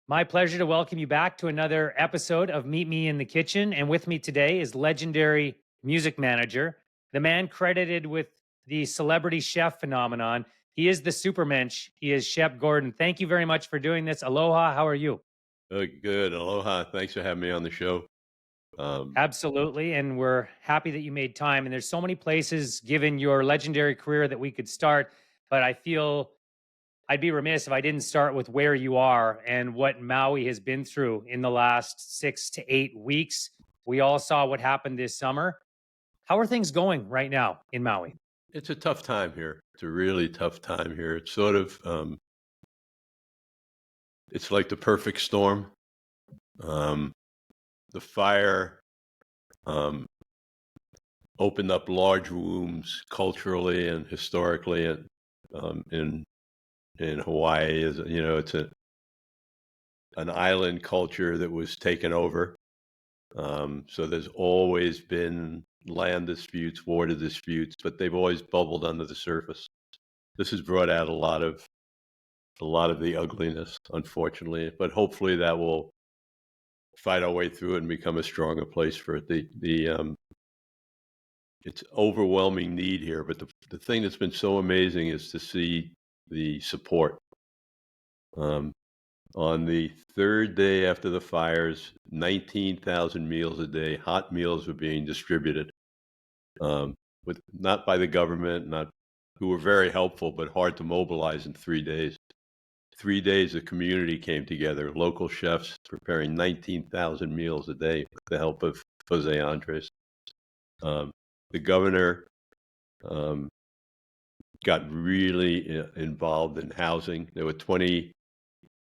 My pleasure to welcome you back to another episode of Meet Me in the Kitchen. And with me today is legendary music manager, the man credited with the celebrity chef phenomenon. He is the supermensch. He is Shep Gordon. Thank you very much for doing this. Aloha. How are you? Good. Aloha. Thanks for having me on the show. Um, Absolutely. And we're happy that you made time. And there's so many places, given your legendary career, that we could start. But I feel I'd be remiss if I didn't start with where you are and what Maui has been through in the last 6 to 8 weeks. We all saw what happened this summer. How are things going right now in Maui? it's a tough time here. It's a really tough time here. It's like the perfect storm. Um, the fire um, opened up large wounds culturally and historically, and in Hawaii, it's an island culture that was taken over. So there's always been land disputes, water disputes, but they've always bubbled under the surface. This has brought out a lot of the ugliness, unfortunately, but hopefully that will fight our way through it and become a stronger place for it. It's overwhelming need here, but the thing that's been so amazing is to see the support. Um, on the third day after the fires, 19,000 meals a day, hot meals were being distributed, with not by the government, not who were very helpful, but hard to mobilize in 3 days. 3 days, the community came together, local chefs preparing 19,000 meals a day with the help of Jose Andres. Um, the governor um, got really involved in housing. There were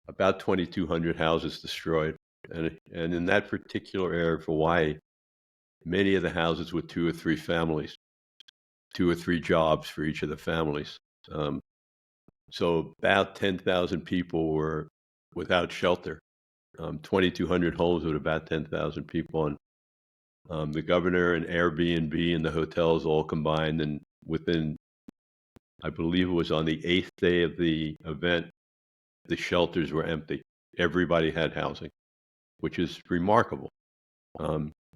about 2,200 houses destroyed. And in that particular area of Hawaii, many of the houses were two or three families, two or three jobs for each of the families. Um, So about 10,000 people were without shelter. 2,200 homes with about 10,000 people. And the governor and Airbnb and the hotels all combined. And within, I believe it was on the eighth day of the event, the shelters were empty. Everybody had housing, which is remarkable.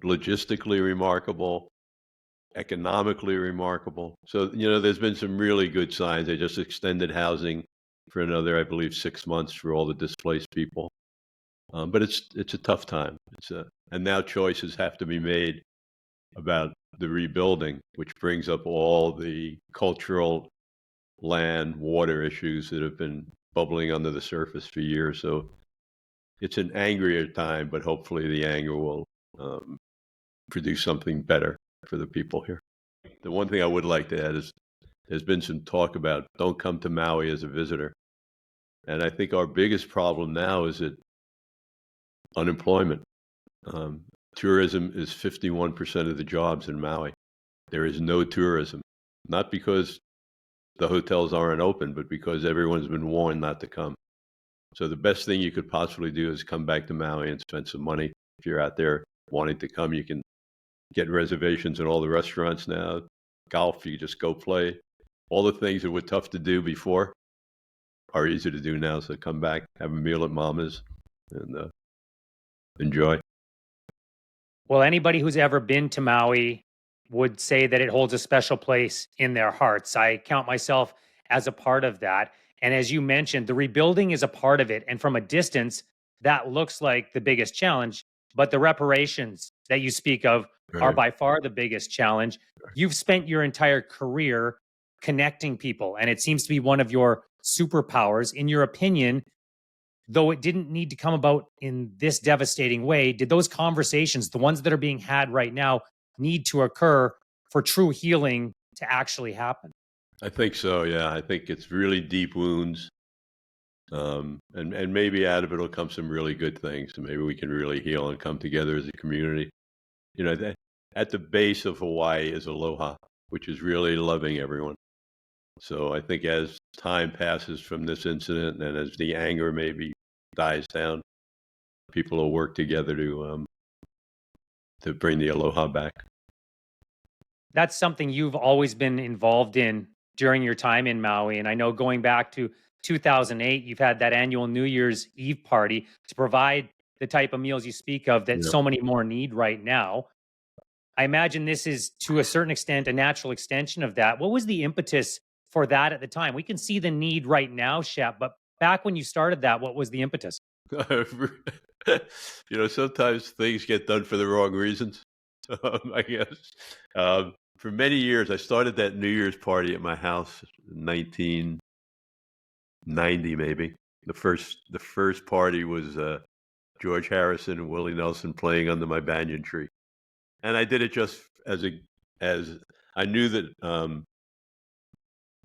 Logistically remarkable, economically remarkable. So, there's been some really good signs. They just extended housing for another, I believe, 6 months for all the displaced people. But it's a tough time. And now choices have to be made about the rebuilding, which brings up all the cultural, land, water issues that have been bubbling under the surface for years. So it's an angrier time, but hopefully the anger will um, produce something better for the people here. The one thing I would like to add is there's been some talk about don't come to Maui as a visitor. And I think our biggest problem now is that unemployment. Um, Tourism is 51% of the jobs in Maui. There is no tourism, not because the hotels aren't open, but because everyone's been warned not to come. So the best thing you could possibly do is come back to Maui and spend some money. If you're out there wanting to come, you can get reservations in all the restaurants now. Golf, you just go play. All the things that were tough to do before are easy to do now. So come back, have a meal at Mama's, and enjoy. Well, anybody who's ever been to Maui would say that it holds a special place in their hearts. I count myself as a part of that. And as you mentioned, the rebuilding is a part of it. And from a distance, that looks like the biggest challenge. But the reparations that you speak of are Right. by far the biggest challenge. You've spent your entire career connecting people, and it seems to be one of your superpowers. In your opinion, though it didn't need to come about in this devastating way, did those conversations, the ones that are being had right now, need to occur for true healing to actually happen? I think so. Yeah, I think it's really deep wounds, and maybe out of it will come some really good things. And maybe we can really heal and come together as a community. At the base of Hawaii is aloha, which is really loving everyone. So I think as time passes from this incident and as the anger maybe dies down, people will work together to bring the aloha back. That's something you've always been involved in during your time in Maui. And I know going back to 2008, you've had that annual New Year's Eve party to provide the type of meals you speak of that Yeah. so many more need right now. I imagine this is, to a certain extent, a natural extension of that. What was the impetus for that at the time? We can see the need right now, Shep, but back when you started that, what was the impetus? Sometimes things get done for the wrong reasons, I guess. For many years, I started that New Year's party at my house in 1990, maybe. The first party was George Harrison and Willie Nelson playing under my banyan tree, and I did it just as I knew that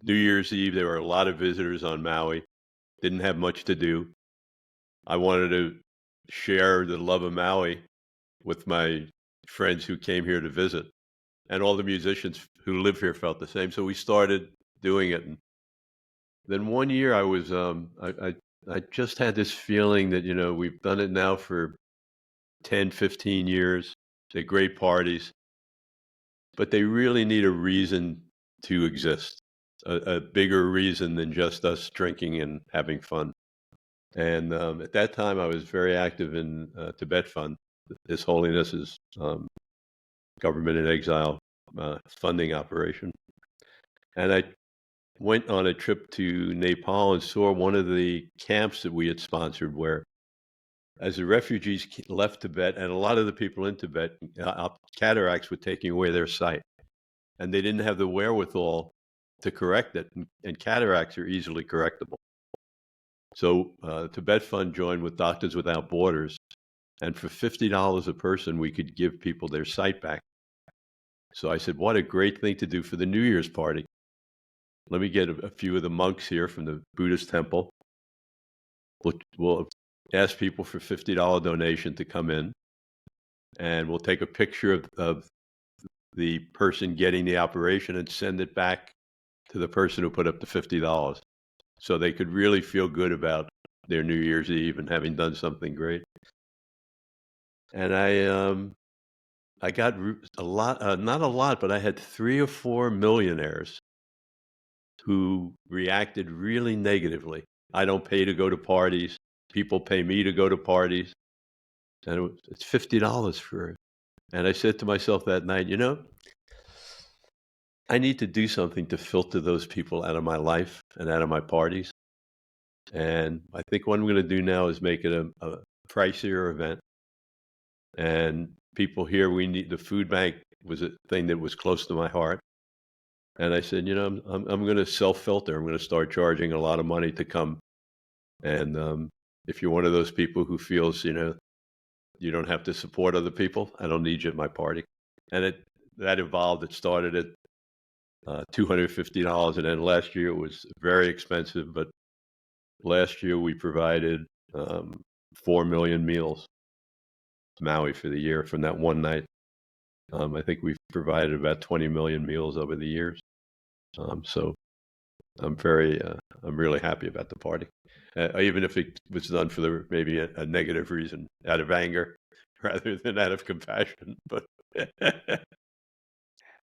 New Year's Eve there were a lot of visitors on Maui. Didn't have much to do. I wanted to share the love of Maui with my friends who came here to visit, and all the musicians who live here felt the same. So we started doing it. And then one year I was, I just had this feeling that, we've done it now for 10, 15 years. They're great parties, but they really need a reason to exist, a bigger reason than just us drinking and having fun. And at that time, I was very active in Tibet Fund, His Holiness's government in exile funding operation. And I went on a trip to Nepal and saw one of the camps that we had sponsored where, as the refugees left Tibet, and a lot of the people in Tibet, cataracts were taking away their sight. And they didn't have the wherewithal to correct it. And cataracts are easily correctable. So Tibet Fund joined with Doctors Without Borders, and for $50 a person, we could give people their sight back. So I said, what a great thing to do for the New Year's party. Let me get a few of the monks here from the Buddhist temple. We'll ask people for $50 donation to come in, and we'll take a picture of the person getting the operation and send it back to the person who put up the $50. So they could really feel good about their New Year's Eve and having done something great. And I got a lot, not a lot, but I had 3 or 4 millionaires who reacted really negatively. I don't pay to go to parties. People pay me to go to parties. And it's $50 for it. And I said to myself that night, I need to do something to filter those people out of my life and out of my parties. And I think what I'm going to do now is make it a pricier event. And people here, the food bank was a thing that was close to my heart. And I said, I'm going to self-filter. I'm going to start charging a lot of money to come. And if you're one of those people who feels, you don't have to support other people, I don't need you at my party. And that evolved. It started at $250, and then last year it was very expensive. But last year we provided 4 million meals to Maui for the year from that one night. I think we've provided about 20 million meals over the years. So I'm really happy about the party, even if it was done for maybe a negative reason, out of anger rather than out of compassion. But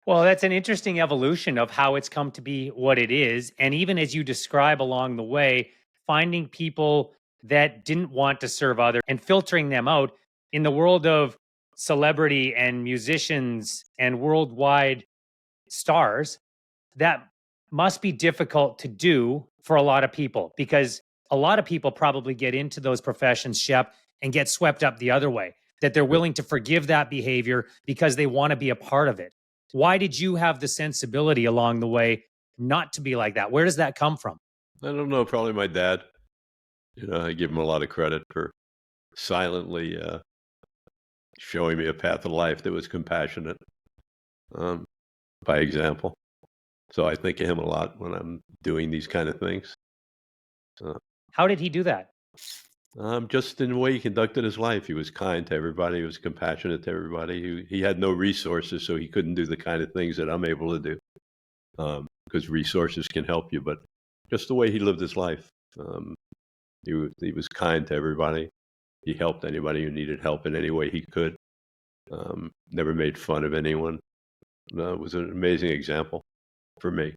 Well, that's an interesting evolution of how it's come to be what it is. And even as you describe along the way, finding people that didn't want to serve others and filtering them out in the world of celebrity and musicians and worldwide stars, that must be difficult to do for a lot of people because a lot of people probably get into those professions, Shep, and get swept up the other way, that they're willing to forgive that behavior because they want to be a part of it. Why did you have the sensibility along the way not to be like that? Where does that come from? I don't know, probably my dad. I give him a lot of credit for silently showing me a path of life that was compassionate by example. So I think of him a lot when I'm doing these kind of things. How did he do that? Just in the way he conducted his life. He was kind to everybody. He was compassionate to everybody. He had no resources, so he couldn't do the kind of things that I'm able to do. Because resources can help you, but just the way he lived his life. He was kind to everybody. He helped anybody who needed help in any way he could. Never made fun of anyone. It was an amazing example for me.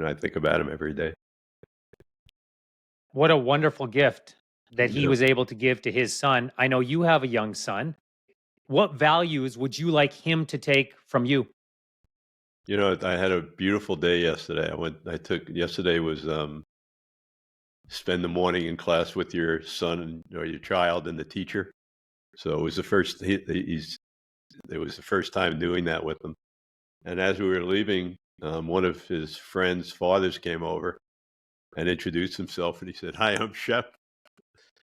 I think about him every day. What a wonderful gift that he Yeah. was able to give to his son. I know you have a young son. What values would you like him to take from you? I had a beautiful day yesterday. Yesterday was spend the morning in class with your son or your child and the teacher. So it was it was the first time doing that with him. And as we were leaving, one of his friend's fathers came over and introduced himself, and he said, "Hi, I'm Shep."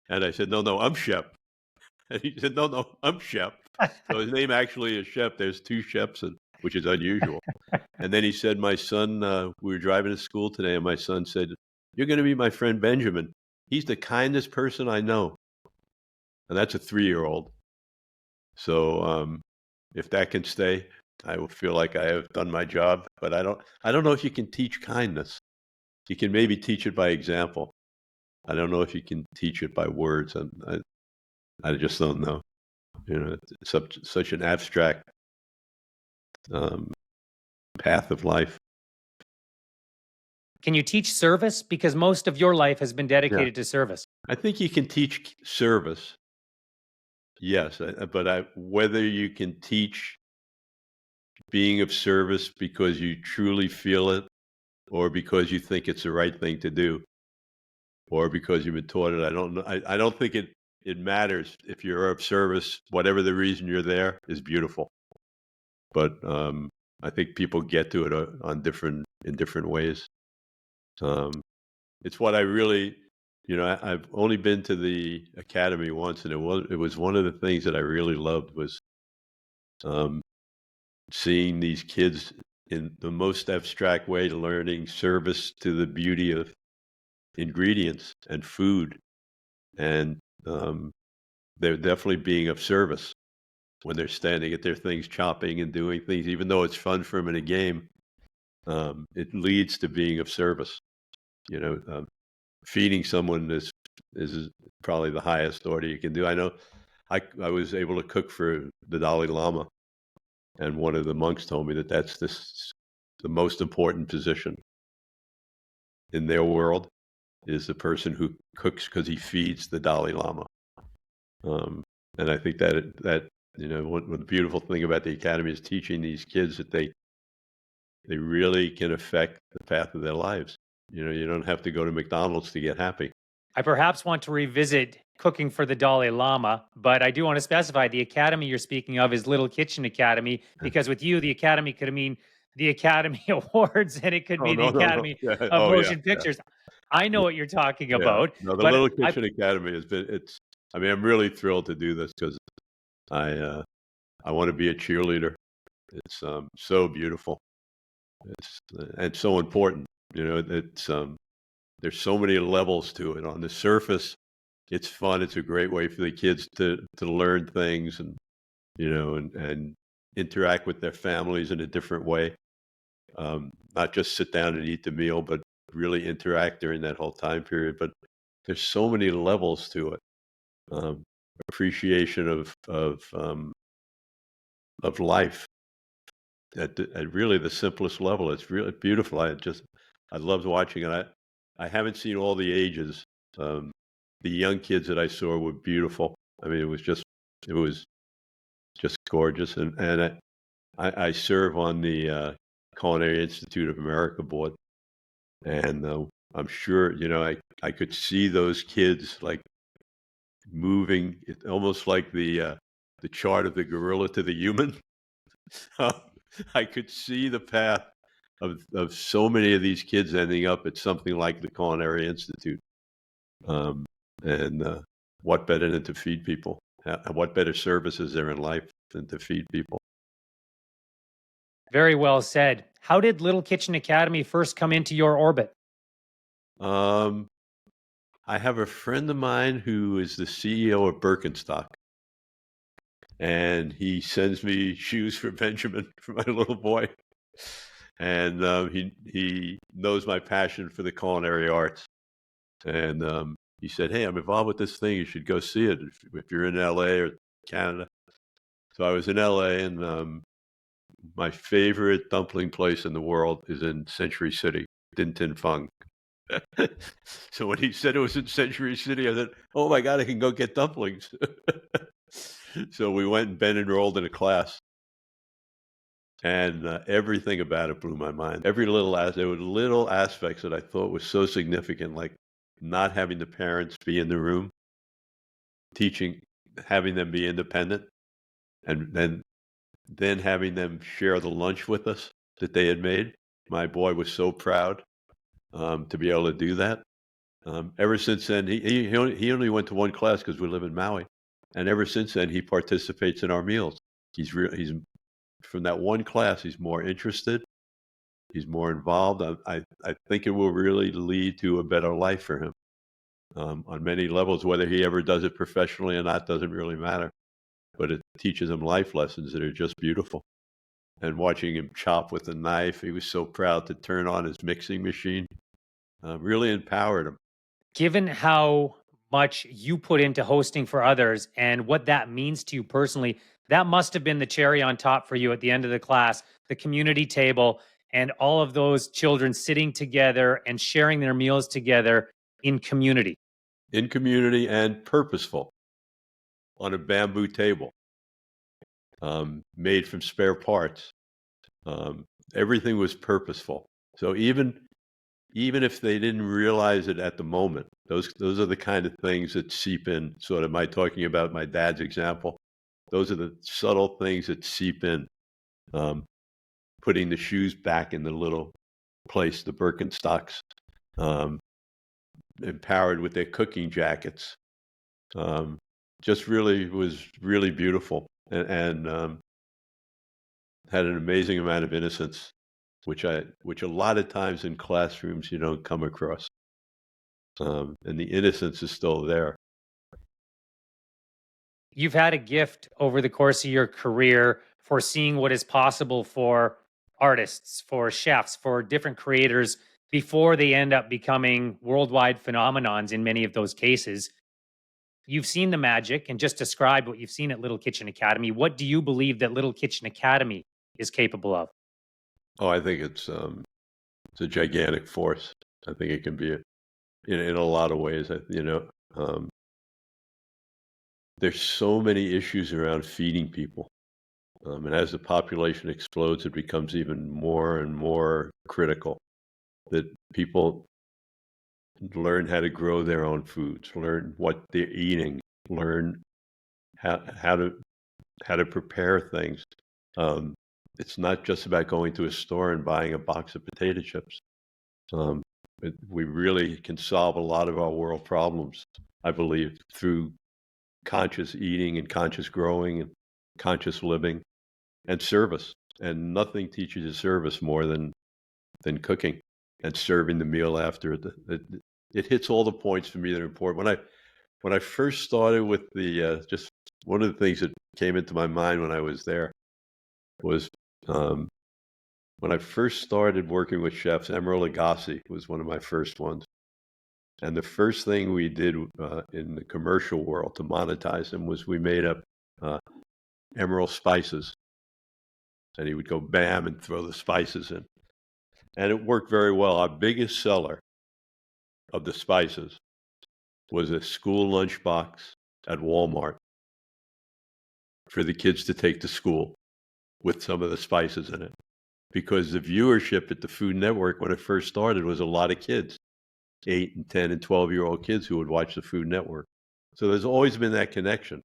And I said, "No, no, I'm Shep." And he said, "No, no, I'm Shep." So his name actually is Shep. There's two Sheps, which is unusual. And then he said, "My son, we were driving to school today, and my son said, 'You're going to be my friend Benjamin. He's the kindest person I know.'" And that's a 3-year-old. So if that can stay, I will feel like I have done my job. But I don't know if you can teach kindness. You can maybe teach it by example. I don't know if you can teach it by words. I just don't know. It's such an abstract um, path of life. Can you teach service? Because most of your life has been Yeah, dedicated to service. I think you can teach service. Yes, but whether you can teach being of service because you truly feel it, or because you think it's the right thing to do, or because you've been taught it, I don't know. I don't think it matters if you're of service. Whatever the reason you're there is beautiful. But I think people get to it in different ways. Um, it's what I really, I've only been to the academy once, and it was one of the things that I really loved was um, seeing these kids in the most abstract way learning service to the beauty of ingredients and food, and they're definitely being of service when they're standing at their things, chopping and doing things, even though it's fun for them in a game. It leads to being of service. Feeding someone is probably the highest order you can do. I know I was able to cook for the Dalai Lama, and one of the monks told me that that's the most important position in their world is the person who cooks because he feeds the Dalai Lama. Um, and I think that one the beautiful thing about the academy is teaching these kids that they really can affect the path of their lives. You don't have to go to McDonald's to get happy. I perhaps want to revisit cooking for the Dalai Lama, but I do want to specify the academy you're speaking of is Little Kitchen Academy, because with you, the academy could mean the Academy Awards and it could Oh be the no, no, no. Academy Yeah. of Oh yeah. Motion Yeah. Pictures. I know Yeah. what you're talking Yeah. about, No, the but Little I Kitchen Academy has been. I mean, I'm really thrilled to do this because I uh, I want to be a cheerleader. It's so beautiful. It's and so important. It's there's so many levels to it. On the surface, it's fun. It's a great way for the kids to learn things and and interact with their families in a different way. Not just sit down and eat the meal, but really interact during that whole time period. But there's so many levels to it. Um, Appreciation of life at really the simplest level. It's really beautiful. I loved watching it. I haven't seen all the ages. Um, the young kids that I saw were beautiful. I mean, it was just gorgeous. And I serve on the Culinary Institute of America board, and I'm sure I could see those kids like moving, almost like the chart of the gorilla to the human. I could see the path of so many of these kids ending up at something like the Culinary Institute. Um, and what better than to feed people? What better service is there in life than to feed people? very well said. How did Little Kitchen Academy first come into your orbit? Um, I have a friend of mine who is the CEO of Birkenstock, and he sends me shoes for Benjamin, for my little boy. And he knows my passion for the culinary arts. And he said, "Hey, I'm involved with this thing. You should go see it if you're in LA or Canada." So I was in LA, and my favorite dumpling place in the world is in Century City, Din Tin Fung. So when he said it was in Century City, I said, "Oh my God, I can go get dumplings." So we went and Ben enrolled in a class, and everything about it blew my mind. Every little there were little aspects that I thought was so significant, like not having the parents be in the room, teaching, having them be independent, and then having them share the lunch with us that they had made. My boy was so proud to be able to do that. Ever since then, he only went to one class because we live in Maui, and ever since then he participates in our meals. He's from that one class. He's more interested. He's more involved. I think it will really lead to a better life for him on many levels. Whether he ever does it professionally or not doesn't really matter, but it teaches him life lessons that are just beautiful. And watching him chop with a knife, he was so proud to turn on his mixing machine. Really empowered him. Given how much you put into hosting for others and what that means to you personally, that must have been the cherry on top for you at the end of the class, the community table, and all of those children sitting together and sharing their meals together in community. In community and purposeful on a bamboo table made from spare parts. Everything was purposeful. So even if they didn't realize it at the moment, those are the kind of things that seep in. Sort of my talking about my dad's example. Those are the subtle things that seep in. Putting the shoes back in the little place, the Birkenstocks, empowered with their cooking jackets. Just really was really beautiful and had an amazing amount of innocence, which a lot of times in classrooms you don't come across. And the innocence is still there. You've had a gift over the course of your career for seeing what is possible for artists, for chefs, for different creators before they end up becoming worldwide phenomenons in many of those cases. You've seen the magic and just described what you've seen at Little Kitchen Academy. What do you believe that Little Kitchen Academy is capable of? Oh, I think it's a gigantic force. I think it can be in a lot of ways. There's so many issues around feeding people. And as the population explodes, it becomes even more and more critical that people learn how to grow their own foods, learn what they're eating, learn how to prepare things. It's not just about going to a store and buying a box of potato chips. We really can solve a lot of our world problems, I believe, through conscious eating and conscious growing and conscious living and service. And nothing teaches you service more than cooking and serving the meal after it. It hits all the points for me that are important. When I first started with the just one of the things that came into my mind when I was there was when I first started working with chefs. Emeril Lagasse was one of my first ones. And the first thing we did in the commercial world to monetize them was we made up Emeril spices. And he would go bam and throw the spices in. And it worked very well. Our biggest seller of the spices was a school lunchbox at Walmart for the kids to take to school with some of the spices in it. Because the viewership at the Food Network when it first started was a lot of kids, 8 and 10 and 12-year-old kids who would watch the Food Network. So there's always been that connection.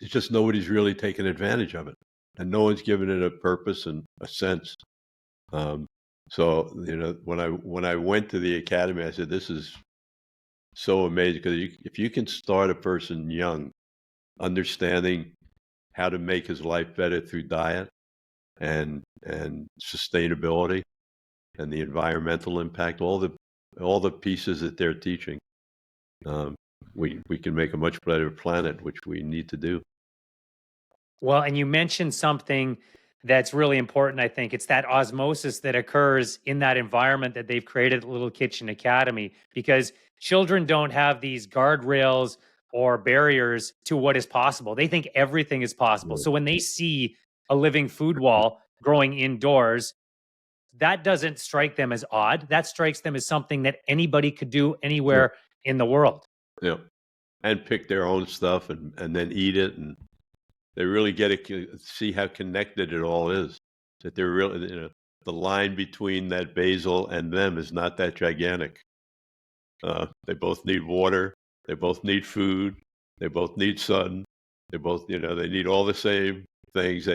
It's just nobody's really taken advantage of it. And no one's given it a purpose and a sense. So, when I went to the academy, I said, this is so amazing because if you can start a person young, understanding how to make his life better through diet and sustainability and the environmental impact, all the pieces that they're teaching, we can make a much better planet, which we need to do. Well, and you mentioned something that's really important, I think. It's that osmosis that occurs in that environment that they've created at Little Kitchen Academy, because children don't have these guardrails or barriers to what is possible. They think everything is possible. So when they see a living food wall growing indoors, that doesn't strike them as odd. That strikes them as something that anybody could do anywhere in the world. Yeah. And pick their own stuff and then eat it. And they really get it, see how connected it all is. That they're really, the line between that basil and them is not that gigantic. They both need water. They both need food. They both need sun. They both, they need all the same things.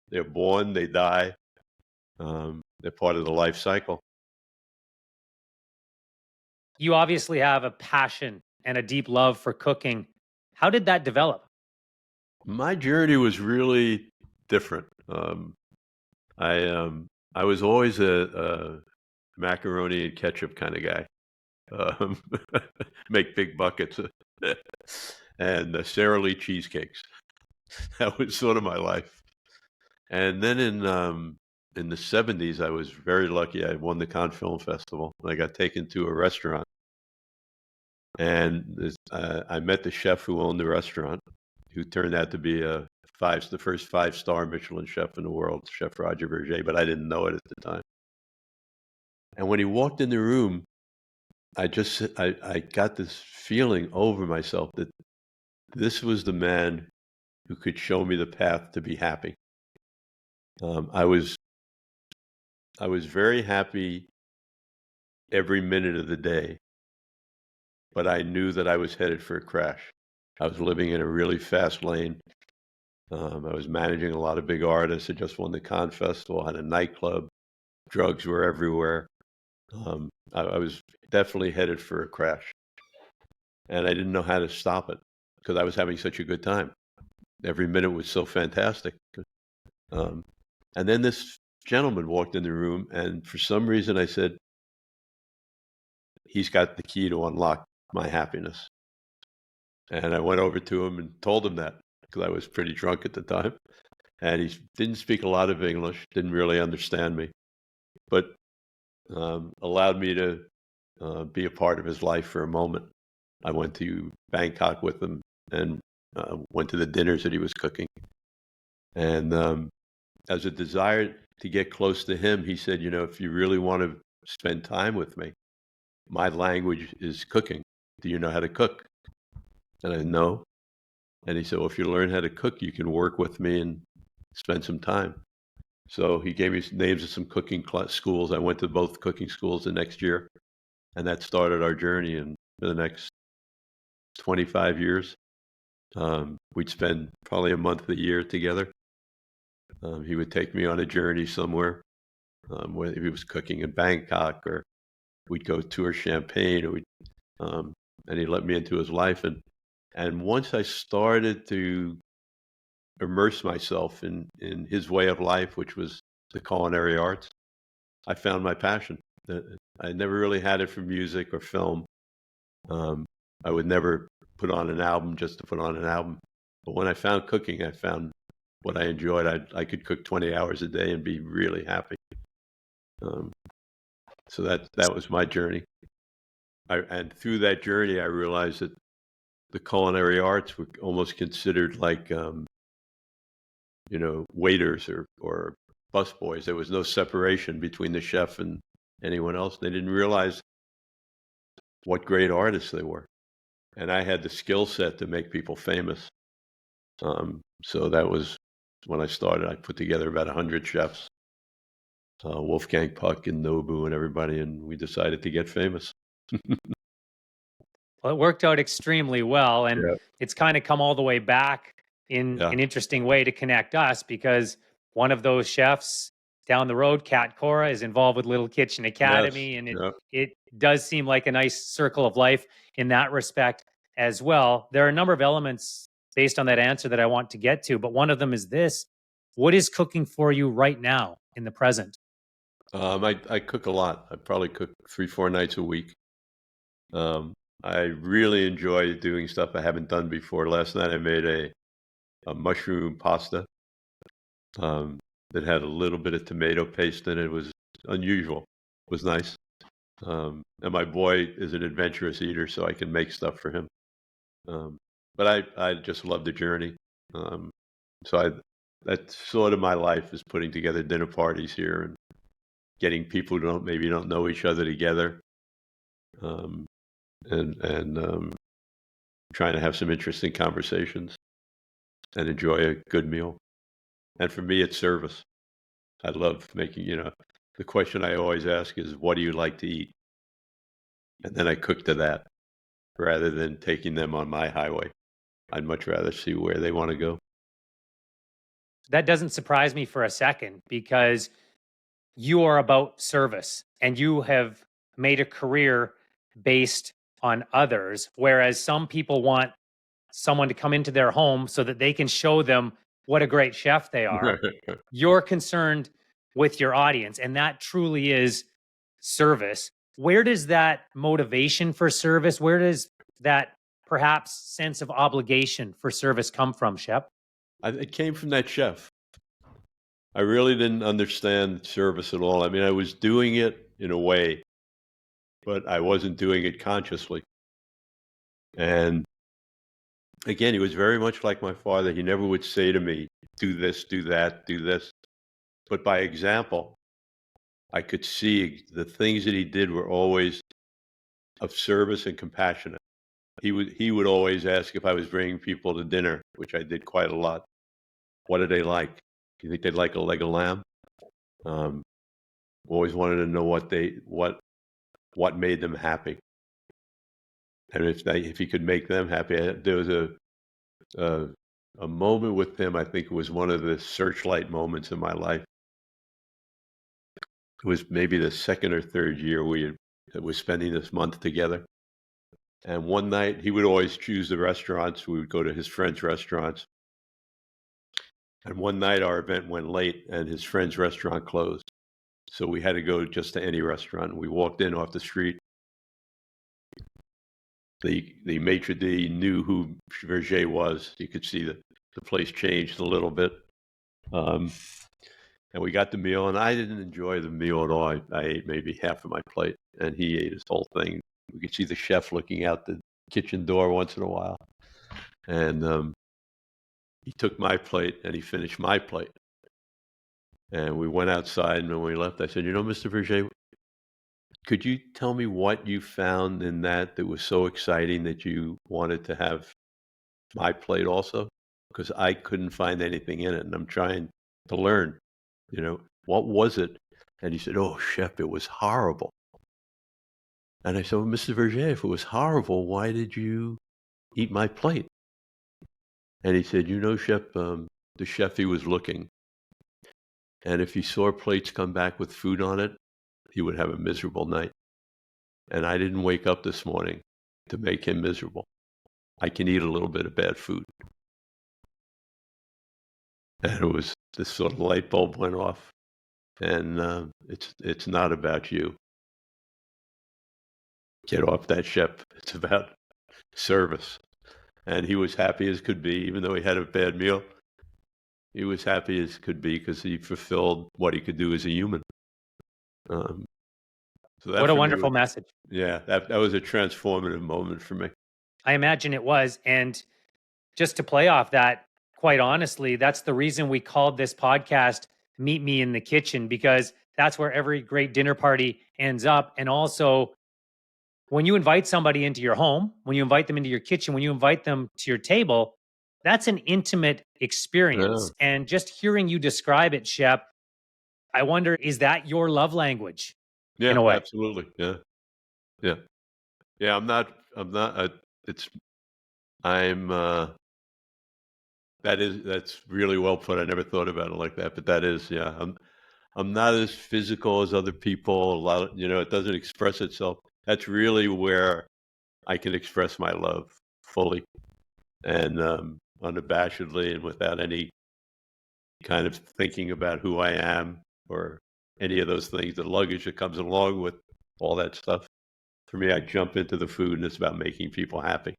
They're born, they die. They're part of the life cycle. You obviously have a passion and a deep love for cooking. How did that develop? My journey was really different. I was always a macaroni and ketchup kind of guy. Make big buckets and Sara Lee cheesecakes. That was sort of my life. And then in the 70s, I was very lucky. I won the Cannes Film Festival. I got taken to a restaurant, and I met the chef who owned the restaurant, who turned out to be the first 5-star Michelin chef in the world, Chef Roger Vergé, but I didn't know it at the time. And when he walked in the room, I got this feeling over myself that this was the man who could show me the path to be happy. I was very happy every minute of the day, but I knew that I was headed for a crash. I was living in a really fast lane. I was managing a lot of big artists. I just won the Cannes Festival, had a nightclub. Drugs were everywhere. I was definitely headed for a crash. And I didn't know how to stop it because I was having such a good time. Every minute was so fantastic. And then this gentleman walked in the room, and for some reason I said, he's got the key to unlock my happiness. And I went over to him and told him that because I was pretty drunk at the time. And he didn't speak a lot of English, didn't really understand me, but allowed me to be a part of his life for a moment. I went to Bangkok with him and went to the dinners that he was cooking. And as a desire to get close to him, he said, if you really want to spend time with me, my language is cooking. Do you know how to cook? And I said, no. And he said, well, if you learn how to cook, you can work with me and spend some time. So he gave me names of some cooking schools. I went to both cooking schools the next year, and that started our journey. And for the next 25 years, we'd spend probably a month a year together. He would take me on a journey somewhere, whether he was cooking in Bangkok, or we'd go tour Champagne, or and he let me into his life. And once I started to immerse myself in his way of life, which was the culinary arts, I found my passion. I never really had it for music or film. I would never put on an album just to put on an album. But when I found cooking, I found what I enjoyed. I could cook 20 hours a day and be really happy. So that was my journey. And through that journey, I realized that the culinary arts were almost considered like, waiters or busboys. There was no separation between the chef and anyone else. They didn't realize what great artists they were. And I had the skill set to make people famous. So that was when I started. I put together about 100 chefs, Wolfgang Puck and Nobu and everybody, and we decided to get famous. Well, it worked out extremely well, and Yeah. it's kind of come all the way back in Yeah. an interesting way to connect us, because one of those chefs down the road, Cora, is involved with Little Kitchen Yes. Academy, and Yeah. it does seem like a nice circle of life in that respect as well. There are a number of elements based on that answer that I want to get to, but one of them is this: what is cooking for you right now in the present? I cook a lot. I probably cook 3-4 nights a week. I really enjoy doing stuff I haven't done before. Last night I made a mushroom pasta that had a little bit of tomato paste in it. It was unusual. It was nice. And my boy is an adventurous eater, so I can make stuff for him. But I just love the journey. So that's sort of my life, is putting together dinner parties here and getting people who maybe don't know each other together, um, and trying to have some interesting conversations and enjoy a good meal. And for me, it's service. I love making, the question I always ask is, what do you like to eat? And then I cook to that rather than taking them on my highway. I'd much rather see where they want to go. That doesn't surprise me for a second because you are about service and you have made a career based on others, whereas some people want someone to come into their home so that they can show them what a great chef they are. You're concerned with your audience, and that truly is service. Where does that motivation for service, where does that perhaps sense of obligation for service come from, Shep? It came from that chef. I really didn't understand service at all. I mean, I was doing it in a way, but I wasn't doing it consciously. And again, he was very much like my father. He never would say to me, do this, do that, do this. But by example, I could see the things that he did were always of service and compassionate. He would always ask if I was bringing people to dinner, which I did quite a lot. What do they like? Do you think they'd like a leg of lamb? Um, Always wanted to know what made them happy, and if he could make them happy. There was a a moment with him. I think it was one of the searchlight moments in my life. It was maybe the second or third year we was spending this month together. And one night he would always choose the restaurants. We would go to his friends' restaurants. And one night our event went late and his friend's restaurant closed. So we had to go just to any restaurant. We walked in off the street. The maitre d' knew who Vergé was. You could see the place changed a little bit. And we got the meal, and I didn't enjoy the meal at all. I ate maybe half of my plate, and he ate his whole thing. We could see the chef looking out the kitchen door once in a while. And he took my plate, and he finished my plate. And we went outside, and when we left, I said, Mr. Vergé, could you tell me what you found in that was so exciting that you wanted to have my plate also? Because I couldn't find anything in it, and I'm trying to learn, what was it? And he said, oh, chef, it was horrible. And I said, well, Mr. Vergé, if it was horrible, why did you eat my plate? And he said, chef, the chef, he was looking. And if he saw plates come back with food on it, he would have a miserable night. And I didn't wake up this morning to make him miserable. I can eat a little bit of bad food. And it was this sort of light bulb went off. And it's not about you. Get off that ship. It's about service. And he was happy as could be, even though he had a bad meal. He was happy as could be because he fulfilled what he could do as a human. So that What a wonderful message. Yeah, that was a transformative moment for me. I imagine it was. And just to play off that, quite honestly, that's the reason we called this podcast Meet Me in the Kitchen, because that's where every great dinner party ends up. And also, when you invite somebody into your home, when you invite them into your kitchen, when you invite them to your table, that's an intimate experience. Yeah. And just hearing you describe it, Shep, I wonder, is that your love language? Yeah, in a way? Absolutely. Yeah. Yeah. Yeah. That's really well put. I never thought about it like that, but that is, yeah. I'm not as physical as other people. A lot of, it doesn't express itself. That's really where I can express my love fully and unabashedly and without any kind of thinking about who I am or any of those things, the luggage that comes along with all that stuff. For me, I jump into the food and it's about making people happy.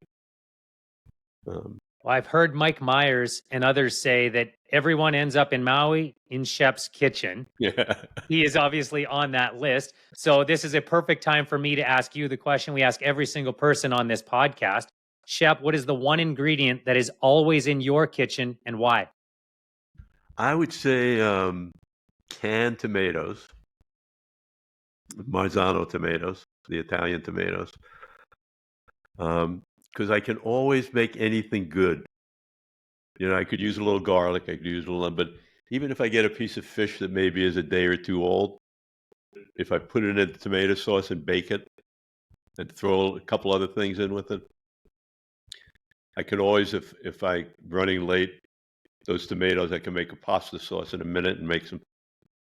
Well, I've heard Mike Myers and others say that everyone ends up in Maui in Shep's kitchen. Yeah. He is obviously on that list. So this is a perfect time for me to ask you the question we ask every single person on this podcast. Shep, what is the one ingredient that is always in your kitchen and why? I would say canned tomatoes. Marzano tomatoes, the Italian tomatoes, because I can always make anything good. You know, I could use a little garlic, I could use a little, but even if I get a piece of fish that maybe is a day or two old, if I put it in the tomato sauce and bake it and throw a couple other things in with it, I can always, if I'm running late, those tomatoes, I can make a pasta sauce in a minute and make some.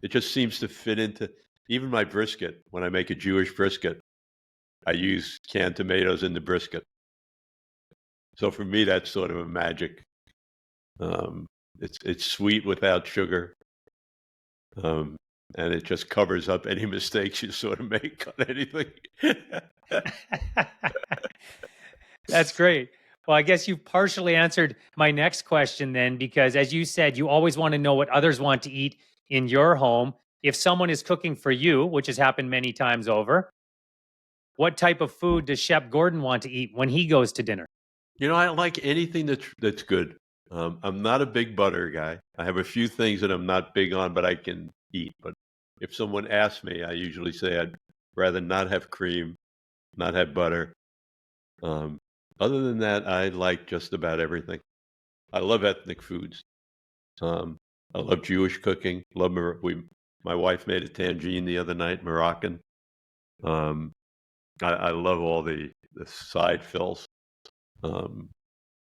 It just seems to fit into even my brisket. When I make a Jewish brisket, I use canned tomatoes in the brisket. So for me, that's sort of a magic. It's sweet without sugar, and it just covers up any mistakes you sort of make on anything. That's great. Well, I guess you've partially answered my next question then, because as you said, you always want to know what others want to eat in your home. If someone is cooking for you, which has happened many times over, what type of food does Shep Gordon want to eat when he goes to dinner? You know, I like anything that's good. I'm not a big butter guy. I have a few things that I'm not big on, but I can eat. But if someone asks me, I usually say I'd rather not have cream, not have butter. Um, Other than that, I like just about everything. I love ethnic foods. Um, I love Jewish cooking. My wife made a tangine the other night, Moroccan. Um, I love all the side fills. Um,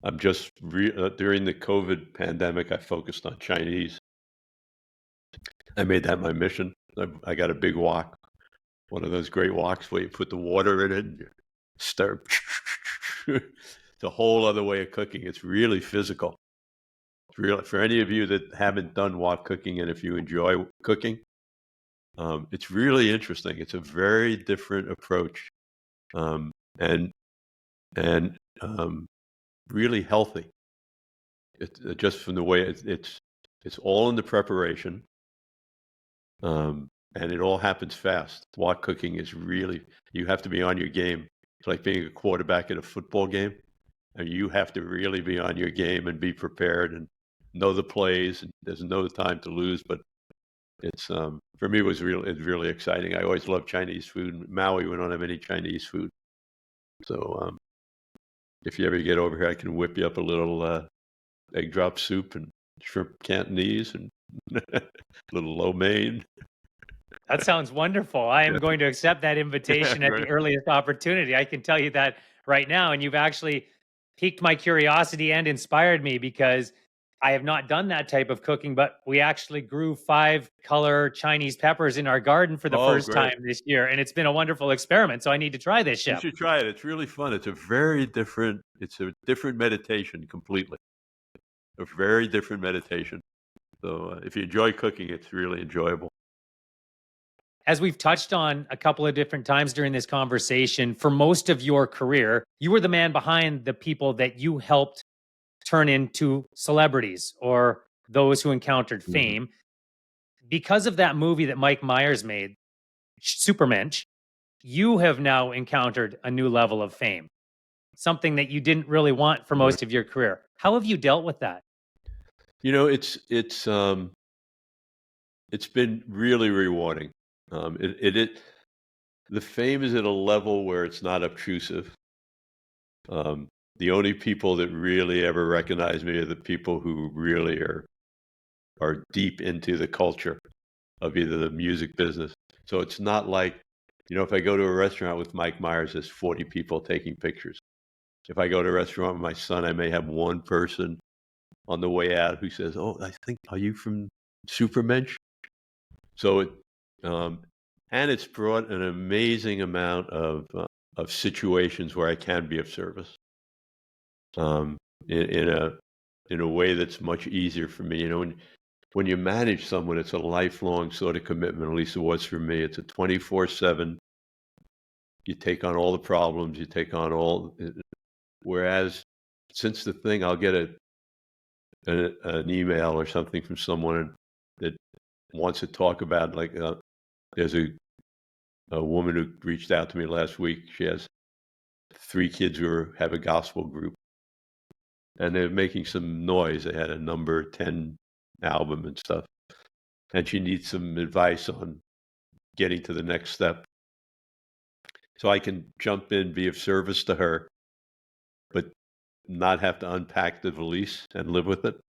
I'm just during the COVID pandemic, I focused on Chinese. I made that my mission. I got a big wok, one of those great woks where you put the water in it and you stir. It's a whole other way of cooking. It's really physical. It's really, for any of you that haven't done wok cooking, and if you enjoy cooking, it's really interesting. It's a very different approach, um, and and really healthy. It's just from the way it's all in the preparation, and it all happens fast. Wok cooking is really, you have to be on your game. It's like being a quarterback in a football game, and you have to really be on your game and be prepared and know the plays. And there's no time to lose. But it's for me it's really exciting. I always love Chinese food. In Maui, we don't have any Chinese food, so if you ever get over here, I can whip you up a little egg drop soup and shrimp Cantonese and little lo mein. That sounds wonderful. I am Yeah. going to accept that invitation at Right. the earliest opportunity. I can tell you that right now. And you've actually piqued my curiosity and inspired me, because I have not done that type of cooking, but we actually grew 5 color Chinese peppers in our garden for the Oh, first time great. this year. And it's been a wonderful experiment. So I need to try this, You Chef. should try it. It's really fun. It's a different meditation completely. A very different meditation. So if you enjoy cooking, it's really enjoyable. As we've touched on a couple of different times during this conversation, for most of your career, you were the man behind the people that you helped turn into celebrities or those who encountered Mhm. fame. Because of that movie that Mike Myers made, Supermensch, you have now encountered a new level of fame, something that you didn't really want for Right. most of your career. How have you dealt with that? You know, it's been really rewarding. The fame is at a level where it's not obtrusive. The only people that really ever recognize me are the people who really are deep into the culture of either the music business. So it's not like, if I go to a restaurant with Mike Myers, there's 40 people taking pictures. If I go to a restaurant with my son, I may have one person on the way out who says, "Oh, are you from Supermensch?" So um, and it's brought an amazing amount of situations where I can be of service, um, in a way that's much easier for me. When you manage someone, it's a lifelong sort of commitment. At least it was for me. It's a 24/7. You take on all the problems. You take on all. Whereas, since the thing, I'll get an email or something from someone that wants to talk about, like, there's a woman who reached out to me last week. She has 3 kids who have a gospel group, and they're making some noise. They had a number 10 album and stuff, and she needs some advice on getting to the next step. So I can jump in, be of service to her, but not have to unpack the valise and live with it.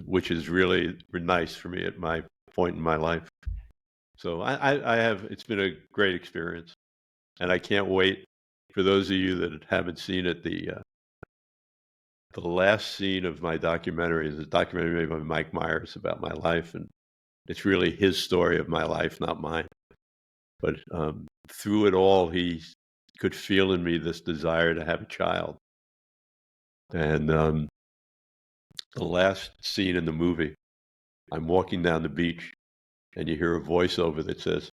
Which is really nice for me at my point in my life. So I have, it's been a great experience, and I can't wait for those of you that haven't seen it. The last scene of my documentary is a documentary made by Mike Myers about my life, and it's really his story of my life, not mine. But through it all, he could feel in me this desire to have a child. And the last scene in the movie, I'm walking down the beach, and you hear a voiceover that says,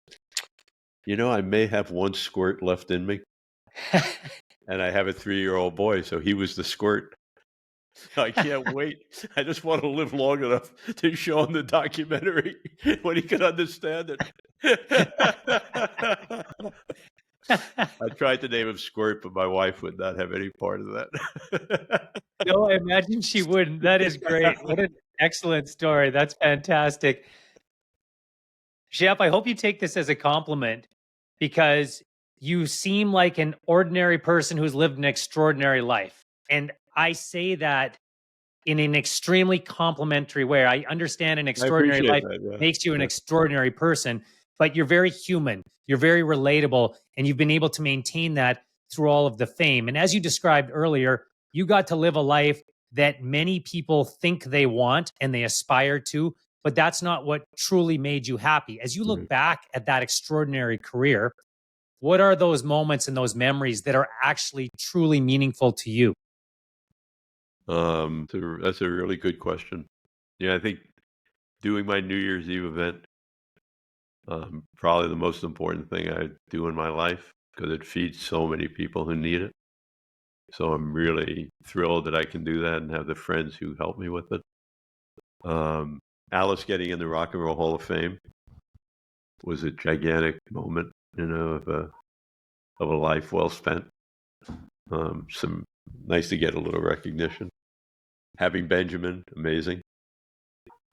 I may have one squirt left in me. And I have a 3-year-old boy, so he was the squirt. I can't wait. I just want to live long enough to show him the documentary when he can understand it. I tried to name him Squirt, but my wife would not have any part of that. No, I imagine she wouldn't. That is great. What an excellent story. That's fantastic. Shep, I hope you take this as a compliment, because you seem like an ordinary person who's lived an extraordinary life. And I say that in an extremely complimentary way. I understand an I extraordinary appreciate life that. Yeah. makes you an Yeah. extraordinary person, but you're very human, you're very relatable, and you've been able to maintain that through all of the fame. And as you described earlier, you got to live a life that many people think they want and they aspire to, but that's not what truly made you happy. As you look Right. back at that extraordinary career, what are those moments and those memories that are actually truly meaningful to you? That's a really good question. Yeah, I think doing my New Year's Eve event, probably the most important thing I do in my life, because it feeds so many people who need it. So I'm really thrilled that I can do that and have the friends who help me with it. Alice getting in the Rock and Roll Hall of Fame was a gigantic moment, of a life well spent. Some nice to get a little recognition. Having Benjamin, amazing.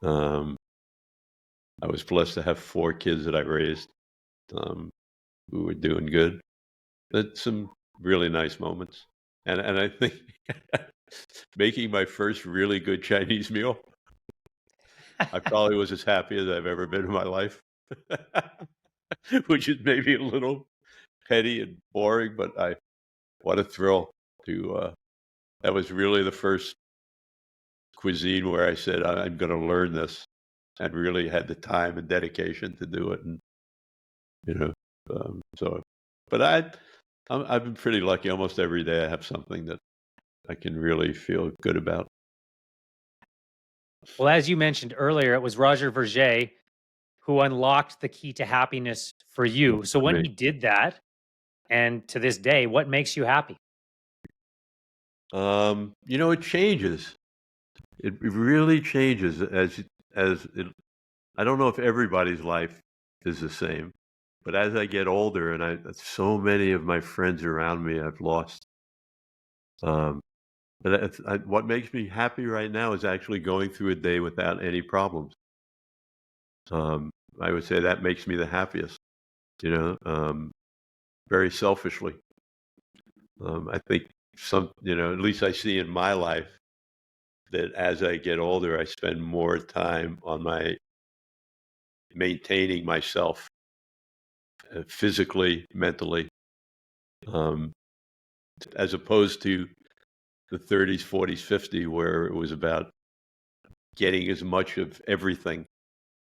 I was blessed to have 4 kids that I raised, who were doing good. But some really nice moments, and I think making my first really good Chinese meal, I probably was as happy as I've ever been in my life, which is maybe a little petty and boring, but what a thrill to. That was really the first cuisine where I said I'm going to learn this, and really had the time and dedication to do it, and you know, so. But I've been pretty lucky. Almost every day I have something that I can really feel good about. Well, as you mentioned earlier, it was Roger Vergé who unlocked the key to happiness for you. So For when me. he did that, and to this day, what makes you happy? It changes. It really changes as it. I don't know if everybody's life is the same, but as I get older, and so many of my friends around me I've lost. But what makes me happy right now is actually going through a day without any problems. I would say that makes me the happiest. Very selfishly. I think at least I see in my life that as I get older, I spend more time on maintaining myself, physically, mentally, um, as opposed to the 30s, 40s, 50s, where it was about getting as much of everything,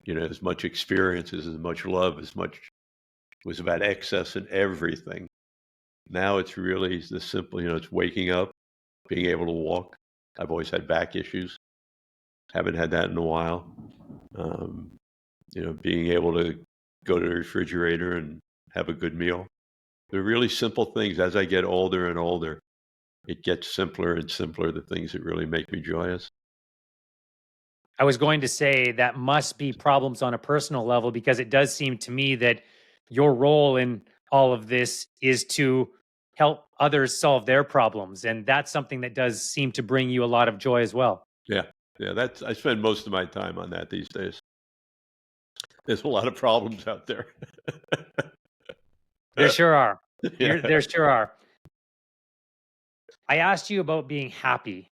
as much experiences, as much love, it was about excess in everything. Now it's really the simple, it's waking up, being able to walk. I've always had back issues. Haven't had that in a while. Being able to go to the refrigerator and have a good meal. They're really simple things. As I get older and older, it gets simpler and simpler, the things that really make me joyous. I was going to say that must be problems on a personal level, because it does seem to me that your role in all of this is to help others solve their problems. And that's something that does seem to bring you a lot of joy as well. Yeah. Yeah. I spend most of my time on that these days. There's a lot of problems out there. There sure are. Yeah. There sure are. I asked you about being happy.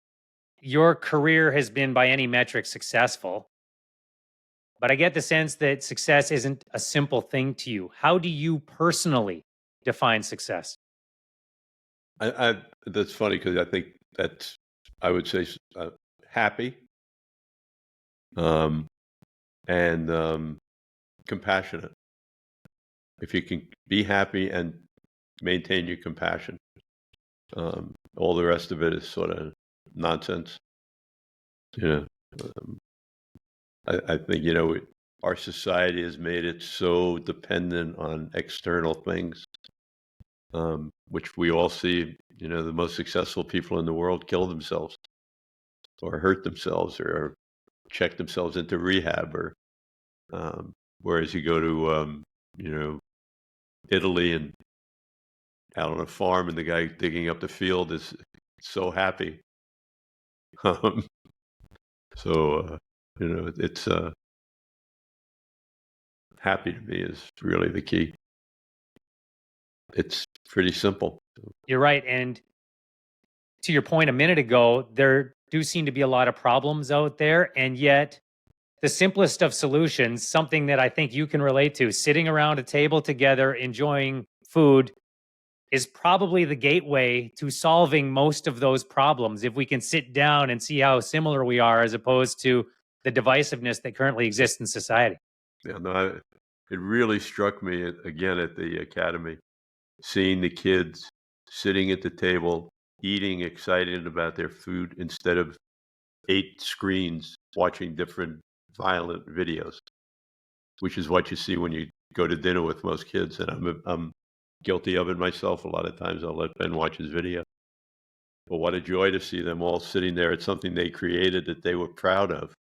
Your career has been, by any metric, successful, but I get the sense that success isn't a simple thing to you. How do you personally define success? I that's funny because I think that's I would say happy, um, and compassionate. If you can be happy and maintain your compassion, all the rest of it is sort of nonsense. You know, um, I think our society has made it so dependent on external things, which we all see. The most successful people in the world kill themselves or hurt themselves or check themselves into rehab, or whereas you go to you know Italy and out on a farm, and the guy digging up the field is so happy. Um, so it's happy to me is really the key. It's pretty simple. You're right. And to your point a minute ago, there do seem to be a lot of problems out there. And yet, the simplest of solutions, something that I think you can relate to, sitting around a table together, enjoying food, is probably the gateway to solving most of those problems. If we can sit down and see how similar we are, as opposed to the divisiveness that currently exists in society. Yeah, no, it really struck me again at the academy, seeing the kids sitting at the table, eating, excited about their food instead of 8 screens watching different violent videos, which is what you see when you go to dinner with most kids. And I'm guilty of it myself. A lot of times I'll let Ben watch his video. But what a joy to see them all sitting there at something they created that they were proud of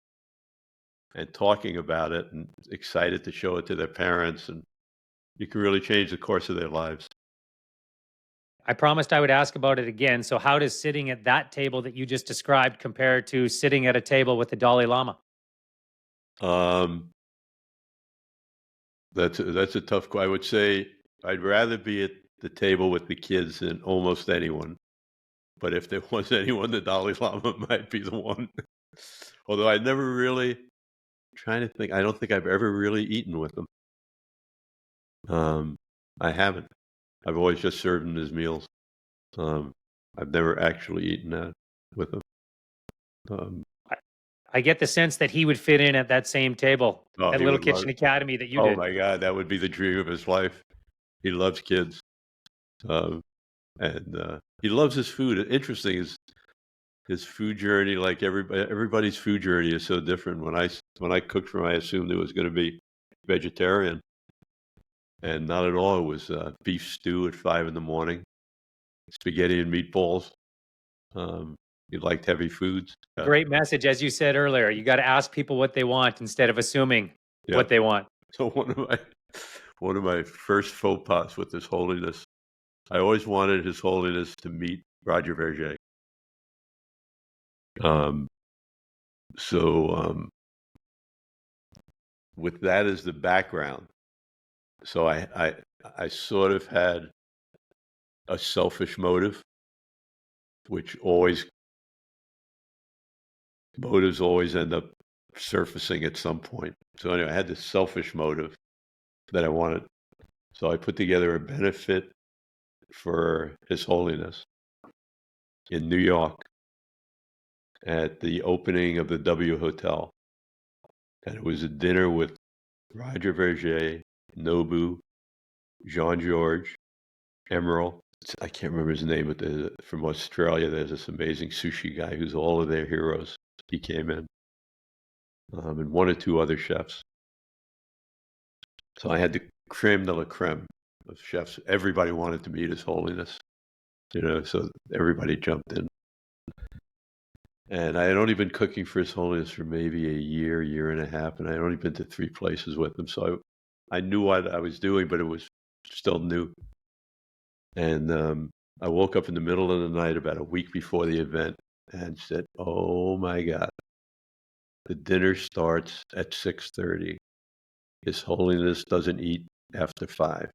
and talking about it and excited to show it to their parents. And you can really change the course of their lives. I promised I would ask about it again. So, how does sitting at that table that you just described compare to sitting at a table with the Dalai Lama? Um, that's a tough. I would say I'd rather be at the table with the kids than almost anyone. But if there was anyone, the Dalai Lama might be the one. Although I never really trying to think. I don't think I've ever really eaten with them. I haven't. I've always just served them as meals. Um, I've never actually eaten that with them. Um, I, I get the sense that he would fit in at that same table oh, at he Little would love. Kitchen Academy that you Oh did. my God, that would be the dream of his life. He loves kids, and he loves his food. Interesting is his food journey. Like everybody's food journey is so different. When I cooked for him, I assumed it was going to be vegetarian, and not at all. It was beef stew at 5 in the morning, spaghetti and meatballs. He liked heavy foods. Great message. As you said earlier, you got to ask people what they want instead of assuming Yeah. what they want. So one of my first faux pas with His Holiness, I always wanted His Holiness to meet Roger Vergé. So with that as the background, so I sort of had a selfish motive, which motives always end up surfacing at some point. So anyway, I had this selfish motive that I wanted. So I put together a benefit for His Holiness in New York at the opening of the W Hotel. And it was a dinner with Roger Vergé, Nobu, Jean-Georges, Emeril. I can't remember his name, but from Australia, there's this amazing sushi guy who's all of their heroes. He came in, and one or two other chefs. So I had the creme de la creme of chefs. Everybody wanted to meet His Holiness, so everybody jumped in. And I had only been cooking for His Holiness for maybe a year and a half, and I had only been to 3 places with him. So I knew what I was doing, but it was still new. And I woke up in the middle of the night about a week before the event and said, "Oh my God, the dinner starts at 6:30. His Holiness doesn't eat after 5.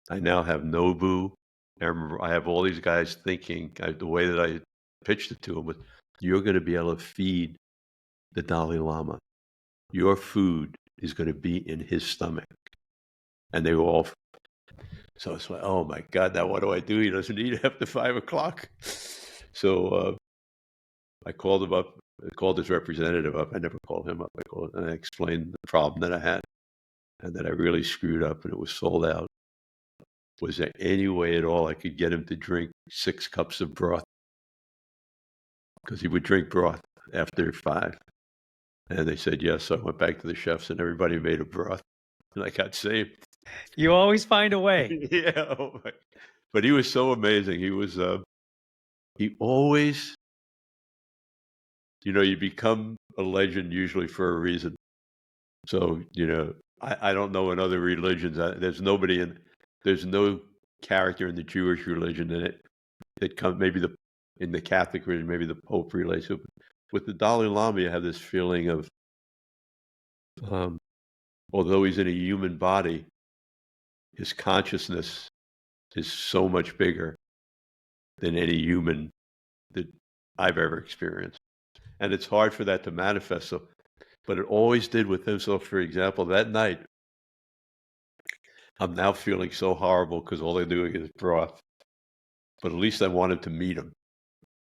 I now have Nobu. I have all these guys thinking, the way that I pitched it to them was, you're going to be able to feed the Dalai Lama. Your food is going to be in his stomach. And they were all, so it's like, oh my God, now what do I do? He doesn't eat after 5 o'clock. So I called him up. I called his representative up. I never called him up. And I explained the problem that I had and that I really screwed up and it was sold out. Was there any way at all I could get him to drink 6 cups of broth? Because he would drink broth after 5. And they said yes. So I went back to the chefs and everybody made a broth. And I got saved. You always find a way. Yeah. Oh my. But he was so amazing. He was, he always, you become a legend usually for a reason. So, I don't know in other religions, there's no character in the Jewish religion in it that comes, in the Catholic religion, maybe the Pope relates to it. With the Dalai Lama, you have this feeling of, although he's in a human body, his consciousness is so much bigger than any human that I've ever experienced. And it's hard for that to manifest. So, but it always did with him. So, for example, that night, I'm now feeling so horrible because all they're doing is broth. But at least I wanted to meet him.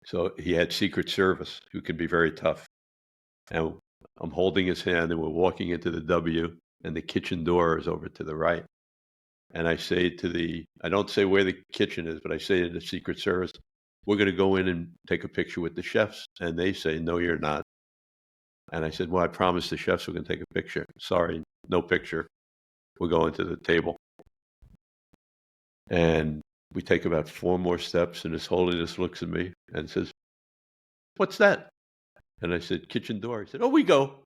So he had Secret Service, who can be very tough. And I'm holding his hand and we're walking into the W and the kitchen door is over to the right. And I say I don't say where the kitchen is, but I say to the Secret Service, we're going to go in and take a picture with the chefs. And they say, no, you're not. And I said, well, I promised the chefs we're going to take a picture. Sorry, no picture. We're going to the table. And we take about 4 more steps and His Holiness looks at me and says, what's that? And I said, kitchen door. He said, oh, we go.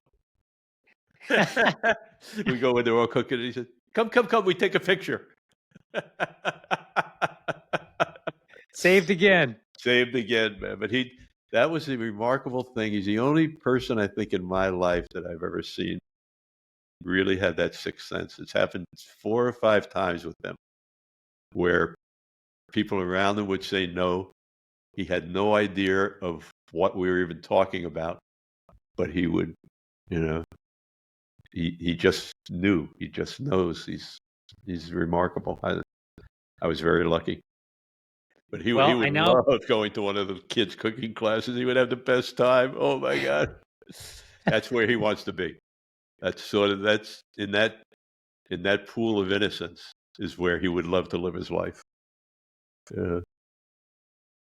We go when they're all cooking. And he said, come, we take a picture. Saved again. Saved again, man. But that was a remarkable thing. He's the only person I think in my life that I've ever seen really had that sixth sense. It's happened 4 or 5 times with him where people around him would say no. He had no idea of what we were even talking about, but he would, he just knew. He just knows. He's remarkable. I was very lucky. But he would love going to one of the kids' cooking classes. He would have the best time. Oh my God. That's where he wants to be. That's in that pool of innocence is where he would love to live his life. Yeah.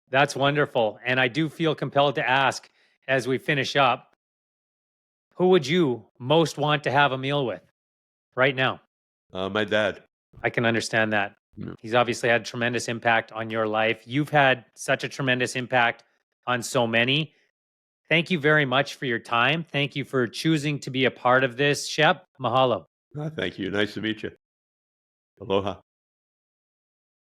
That's wonderful. And I do feel compelled to ask as we finish up, who would you most want to have a meal with right now? My dad. I can understand that. Yeah. He's obviously had tremendous impact on your life. You've had such a tremendous impact on so many. Thank you very much for your time. Thank you for choosing to be a part of this, Shep. Mahalo. Thank you. Nice to meet you. Aloha.